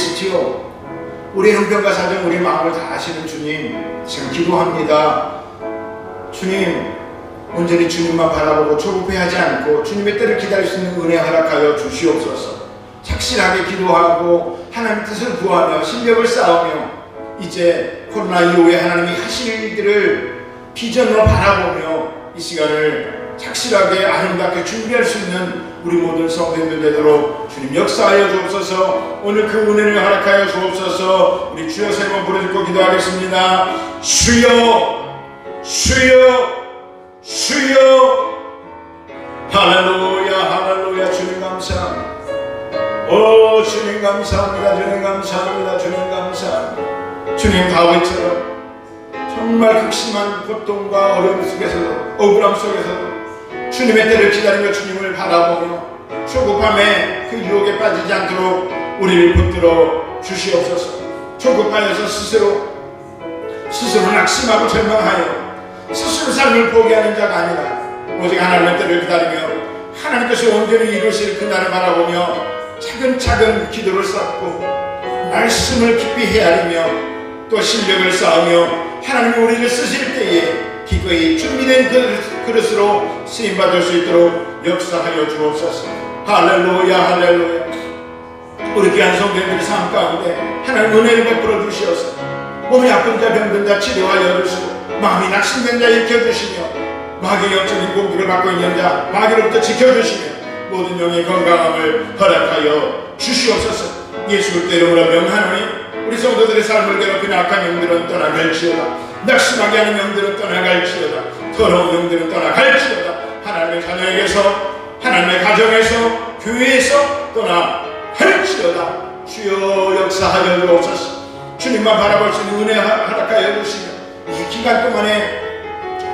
계시지요. 우리 형편과 사정, 우리 마음을 다 아시는 주님, 지금 기도합니다. 주님, 온전히 주님만 바라보고 조급해하지 않고 주님의 때를 기다릴 수 있는 은혜 허락하여 주시옵소서. 착실하게 기도하고 하나님 뜻을 구하며 실력을 쌓으며 이제 코로나 이후에 하나님이 하실 일들을 비전으로 바라보며 이 시간을 착실하게 아름답게 준비할 수 있는 우리 모든 성도님들 되도록 주님 역사하여 주옵소서. 오늘 그 은혜를 허락하여 주옵소서. 우리 주여 세 번 부르짖고 기도하겠습니다. 주여, 주여, 주여. 할렐루야, 할렐루야. 주님 감사합니다. 오 주님 감사합니다. 주님 감사합니다. 주님 감사합니다. 주님 다윗처럼 정말 극심한 고통과 어려움 속에서도 억울함 속에서도 주님의 때를 기다리며 주님을 바라보며 조급함에 그 유혹에 빠지지 않도록 우리를 붙들어 주시옵소서. 조급하여서 스스로 낙심하고 절망하여 스스로 삶을 포기하는 자가 아니라 오직 하나님의 때를 기다리며 하나님께서 온전히 이루실 그날을 바라보며 차근차근 기도를 쌓고 말씀을 깊이 헤아리며 또 실력을 쌓으며 하나님이 우리를 쓰실 때에 기꺼이 준비된 그릇으로 쓰임받을 수 있도록 역사하여 주옵소서. 할렐루야, 할렐루야. 우리 귀한 성도님들의 삶 가운데 하나님 은혜를 베풀어 주시옵소서. 몸이 아픈 자, 병든 자 치료하여 주시고 마음이 낙심된 자 일으켜주시며 마귀의 영적인 공격을 받고 있는 자 마귀로부터 지켜주시며 모든 영의 건강함을 허락하여 주시옵소서. 예수 그리스도의 이름으로 명하노니 우리 성도들의 삶을 괴롭히는 악한 영들은 떠나갈지어다. 낙심하게 하는 영들은 떠나갈지어다. 더러운 영들은 떠나갈지어다. 하나님의 자녀에게서, 하나님의 가정에서, 교회에서 떠나갈지어다. 주여 역사하여 주옵소서. 주님만 바라볼 수 있는 은혜 허락하여 주시며 이 기간 동안에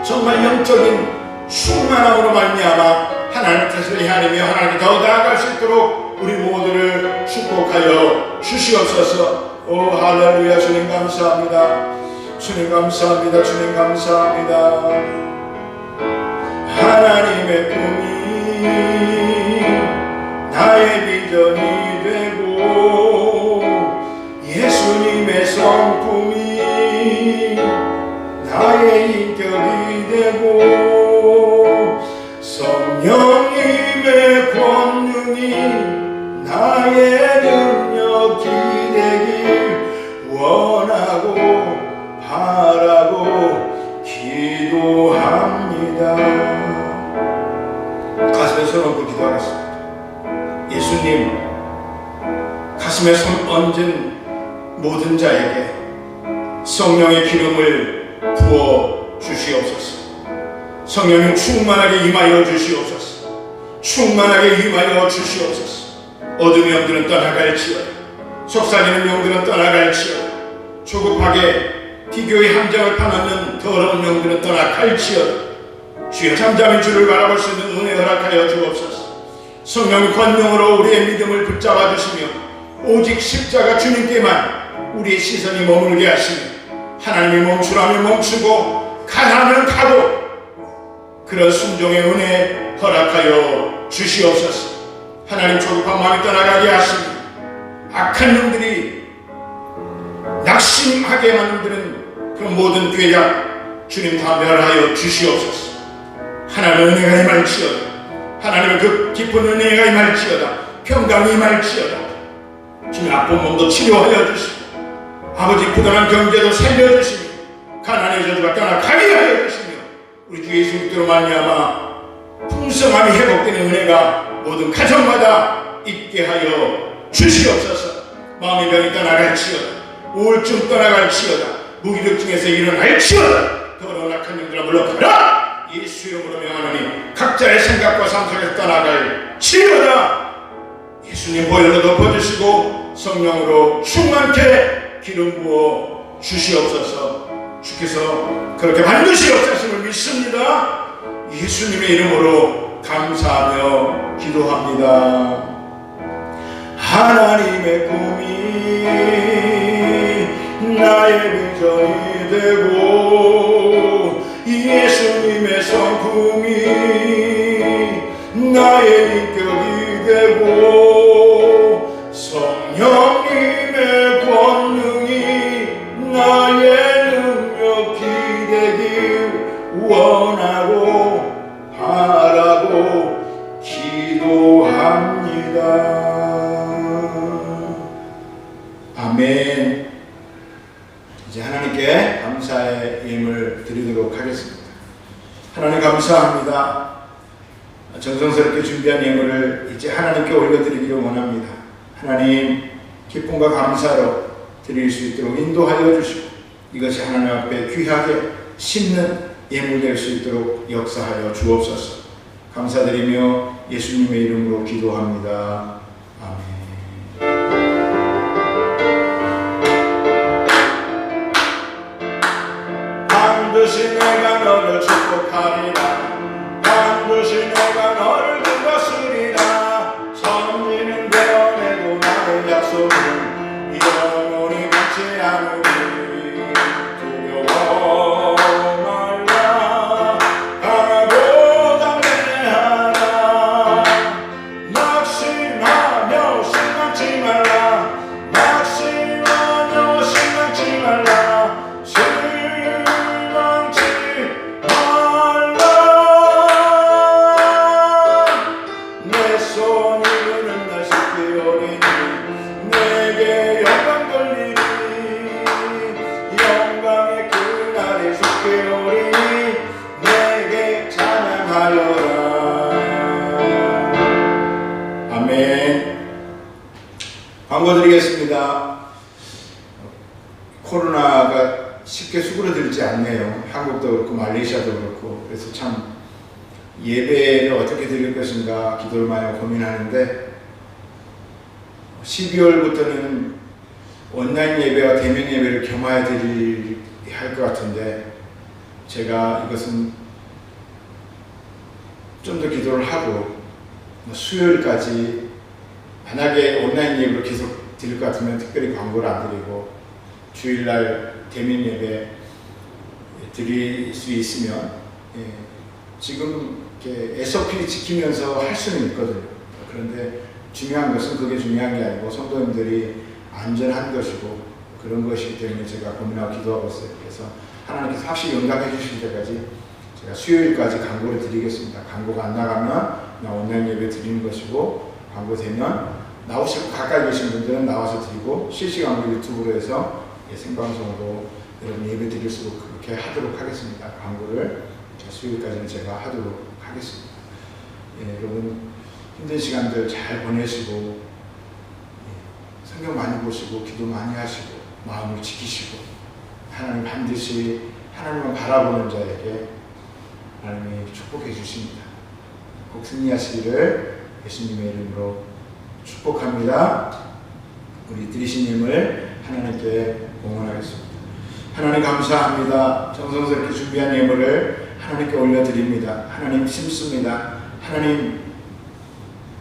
정말 영적인 충만함으로 말미암아 하나님의 뜻을 헤아리며 하나님께 더 나아갈 수 있도록 우리 모두를 축복하여 주시옵소서. 오 할렐루야. 주님 감사합니다. 주님 감사합니다. 주님 감사합니다. 하나님의 꿈이 나의 비전이 되고 예수님의 성품이 나의 인격이 되고 성령님의 권능이 나의 능력이 되길 원하고 바라고 기도합니다. 가슴에 손 얹고 기도하겠습니다. 예수님, 가슴에 손 얹은 모든 자에게 성령의 기름을 부어 주시옵소서. 성령님 충만하게 임하여 주시옵소서. 충만하게 임하여 주시옵소서. 어둠의 영들은 떠나갈지어다. 속삭이는 영들은 떠나갈지어다. 조급하게 비교의 함정을 파놓는 더러운 영들은 떠나갈지어다. 주여 잠잠히 주를 바라볼 수 있는 은혜 허락하여 주옵소서. 성령의 권능으로 우리의 믿음을 붙잡아 주시며 오직 십자가 주님께만 우리의 시선이 머물게 하시며 하나님이 멈추라면 멈추고 가라면 가고 그런 순종의 은혜 허락하여 주시옵소서. 하나님 조급한 마음이 떠나가게 하시며 악한 놈들이 낙심하게 만드는 그 모든 괴략 주님 다 멸하여 주시옵소서. 하나님의 은혜가 임할지어다. 하나님의 그 깊은 은혜가 임할지어다. 평강이 임할지어다. 주님 아픈 몸도 치료하여 주시고 아버지 부당한 경제도 살려주시며 가난의 저주가 떠나가게 하여 주시며 우리 주 예수 그리스도로 말미암아 풍성함이 회복되는 은혜가 모든 가정마다 있게 하여 주시옵소서. 마음의 병이 떠나갈지어다. 우울증 떠나갈지어다. 무기력증에서 일어날지어다. 더러운 악한 영들아 물러가라. 예수 이름으로 명하노니 각자의 생각과 삶 속에서 떠나갈지어다. 예수님 보혈로 덮어주시고 성령으로 충만케 기름 부어 주시옵소서. 주께서 그렇게 반드시 역사하심을 믿습니다. 예수님의 이름으로 감사하며 기도합니다. 하나님의 꿈이 나의 비전이 되고 예수님의 성품이 나의 인격이 되고 성령님의 아멘. 이제 하나님께 감사의 예물 드리도록 하겠습니다. 하나님 감사합니다. 정성스럽게 준비한 예물을 이제 하나님께 올려드리기를 원합니다. 하나님 기쁨과 감사로 드릴 수 있도록 인도하여 주시고 이것이 하나님 앞에 귀하게 심는 예물 될 수 있도록 역사하여 주옵소서. 감사드리며 예수님의 이름으로 기도합니다. 아멘. 반드시 내가 너를 축복하리라. 반드시 내가 너를 들었으리라. 선지는 되어내도 나의 약속은 영원히 받지 않으리. 두려워 말라. 강하고 담대하라. 낙심하며 생각지 말라. 낙심하며 생각지 말라. 실망치 말라. 내 손이 그는 날 쉽게 오리니 내게 영광 돌리니. 영광의 그날이 쉽게 오리니 내게 찬양하여라. 아멘. 광고 드리겠습니다. 코로나가 쉽게 수그러들지 않네요. 한국도 그렇고 말레이시아도 그렇고. 그래서 참 예배를 어떻게 드릴 것인가 기도를 많이 고민하는데 12월부터는 온라인 예배와 대면 예배를 겸하여 드려야 할 것 같은데 제가 이것은 좀 더 기도를 하고 수요일까지 만약에 온라인 예배로 계속 드릴 것 같으면 특별히 광고를 안 드리고 주일날 대면 예배 드릴 수 있으면 지금 이렇게 SOP 지키면서 할 수는 있거든요. 그런데 중요한 것은 그게 중요한 게 아니고 성도님들이 안전한 것이고 그런 것이기 때문에 제가 고민하고 기도하고 있어요. 그래서 하나님께서 확실히 응답해 주실 때까지 제가 수요일까지 광고를 드리겠습니다. 광고가 안 나가면 그냥 온라인 예배 드리는 것이고 광고 되면 나오시고 가까이 계신 분들은 나와서 드리고 실시간으로 유튜브로 해서 생방송으로 여러분 예배 드릴 수 있도록 그렇게 하도록 하겠습니다. 광고를 수요일까지는 제가 하도록 하겠습니다. 여러분 힘든 시간들 잘 보내시고 성경 많이 보시고 기도 많이 하시고 마음을 지키시고 하나님 반드시 하나님을 바라보는 자에게 하나님이 축복해 주십니다. 꼭 승리하시기를 예수님의 이름으로 축복합니다. 우리 드리신 예물 하나님께 봉헌하겠습니다. 하나님 감사합니다. 정성스럽게 준비한 예물을 하나님께 올려드립니다. 하나님 심습니다.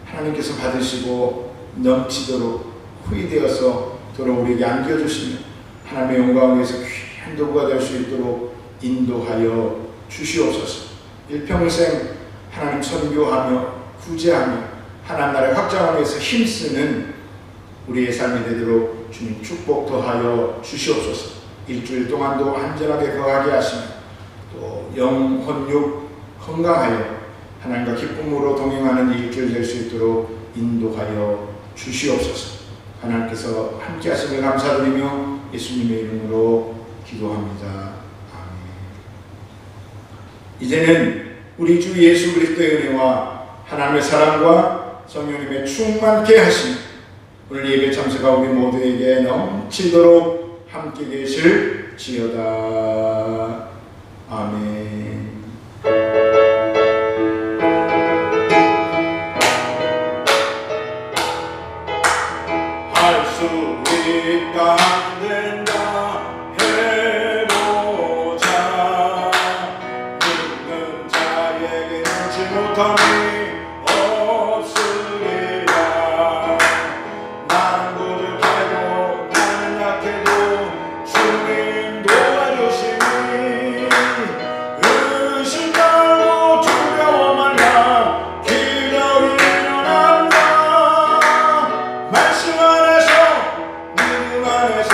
하나님께서 받으시고 넘치도록 후이되어서 돌아 우리에게 안겨주시며 하나님의 영광을 위해서 귀한 도구가 될 수 있도록 인도하여 주시옵소서. 일평생 하나님 선교하며 구제하며 하나님 나라의 확장을 위해서 힘쓰는 우리의 삶이 되도록 주님 축복 더하여 주시옵소서. 일주일 동안도 안전하게 거하게 하시며 또 영혼육 건강하여 하나님과 기쁨으로 동행하는 일주일 될 수 있도록 인도하여 주시옵소서. 하나님께서 함께 하심을 감사드리며 예수님의 이름으로 기도합니다. 아멘. 이제는 우리 주 예수 그리스도의 은혜와 하나님의 사랑과 성령님의 충만케 하심 오늘 예배 참석한 우리 모두에게 넘치도록 함께 계실지어다. 아멘. 할 수 있다 안 된다 해보자. 믿는 자에게 능치 못함이 없으리라. 나는 부족해도 나는 약해도 주님 도와주시니 의심 말고 두려워 말라. 기적이 일어난다. 말씀 안에서 믿음 안에서